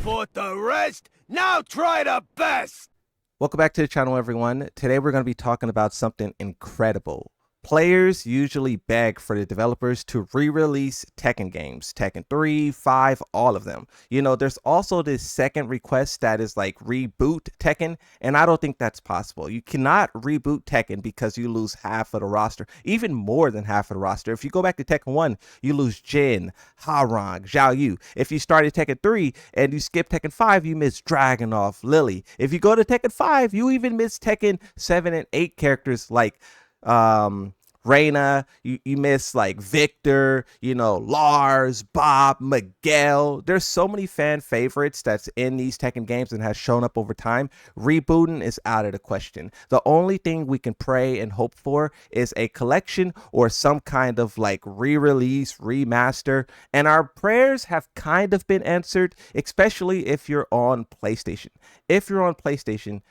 fought the rest, now try the best! Welcome back to the channel, everyone. Today we're going to be talking about something incredible. Players usually beg for the developers to re-release Tekken games, Tekken 3, 5, all of them. You know, there's also this second request that is like reboot Tekken, and I don't think that's possible. You cannot reboot Tekken because you lose half of the roster, even more than half of the roster. If you go back to Tekken 1, you lose Jin, Harang, Zhao Yu. If you started Tekken 3 and you skip Tekken 5, you miss Dragunov, Lily. If you go to Tekken 5, you even miss Tekken 7 and 8 characters like Reina, you miss like Victor, you know, Lars, Bob, Miguel. There's so many fan favorites that's in these Tekken games and has shown up over time. Rebooting is out of the question. The only thing we can pray and hope for is a collection or some kind of like re-release, remaster. And our prayers have kind of been answered, especially if you're on PlayStation. If you're on PlayStation,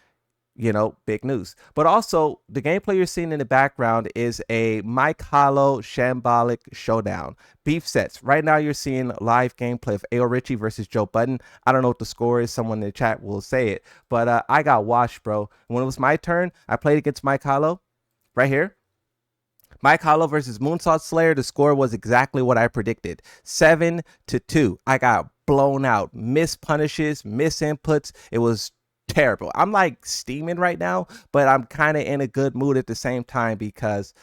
you know, big news. But also, the gameplay you're seeing in the background is a Mike Hollow Shambolic Showdown. Beef sets. Right now, you're seeing live gameplay of A.O. Ritchie versus Joe Budden. I don't know what the score is. Someone in the chat will say it. But I got washed, bro. When it was my turn, I played against Mike Hollow right here. Mike Hollow versus Moonsault Slayer. The score was exactly what I predicted. 7-2. I got blown out. Missed punishes, missed inputs. It was terrible. I'm like steaming right now, but I'm kind of in a good mood at the same time because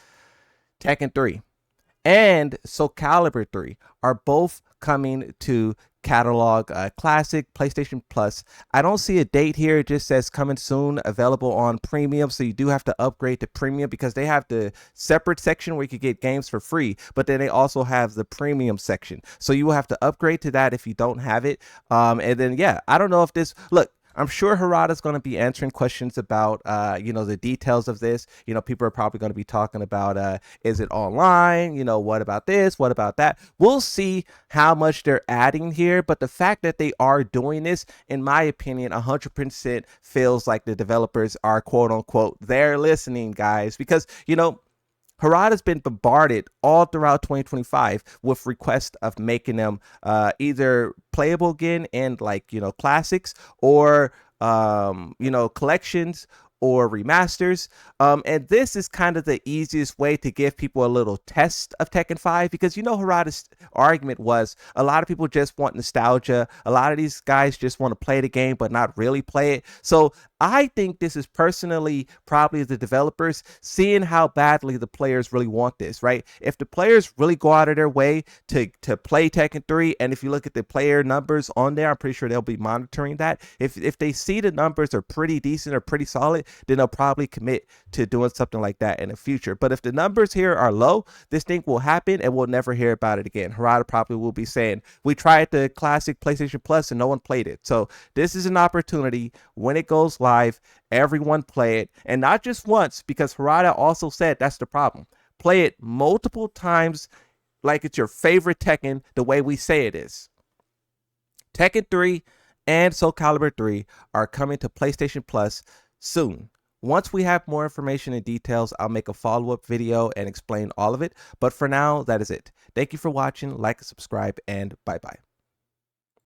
Tekken 3 and Calibur 3 are both coming to catalog classic PlayStation Plus. I don't see a date here. It just says coming soon, available on premium. So you do have to upgrade to premium because they have the separate section where you can get games for free, but then they also have the premium section. So you will have to upgrade to that if you don't have it. And then, yeah, I don't know if this, look, I'm sure Harada's going to be answering questions about, you know, the details of this. You know, people are probably going to be talking about, is it online? You know, what about this? What about that? We'll see how much they're adding here. But the fact that they are doing this, in my opinion, 100% feels like the developers are, quote unquote, they're listening, guys. Because, you know, Harada's been bombarded all throughout 2025 with requests of making them either playable again in like, you know, classics or, you know, collections or remasters. And this is kind of the easiest way to give people a little test of Tekken 5 because, you know, Harada's argument was a lot of people just want nostalgia. A lot of these guys just want to play the game but not really play it. So I think this is personally probably the developers seeing how badly the players really want this, right? If the players really go out of their way to play Tekken 3, and if you look at the player numbers on there, I'm pretty sure they'll be monitoring that. If they see the numbers are pretty decent or pretty solid, then they'll probably commit to doing something like that in the future. But if the numbers here are low, this thing will happen and we'll never hear about it again. Harada probably will be saying, we tried the classic PlayStation Plus and no one played it. So this is an opportunity when it goes live, everyone play it, and not just once, because Harada also said that's the problem. Play it multiple times like it's your favorite Tekken, the way we say it is. Tekken 3 and Soul Calibur 3 are coming to PlayStation Plus soon. Once we have more information and details, I'll make a follow-up video and explain all of it. But for now, that is it. Thank you for watching. Like, subscribe, and bye-bye.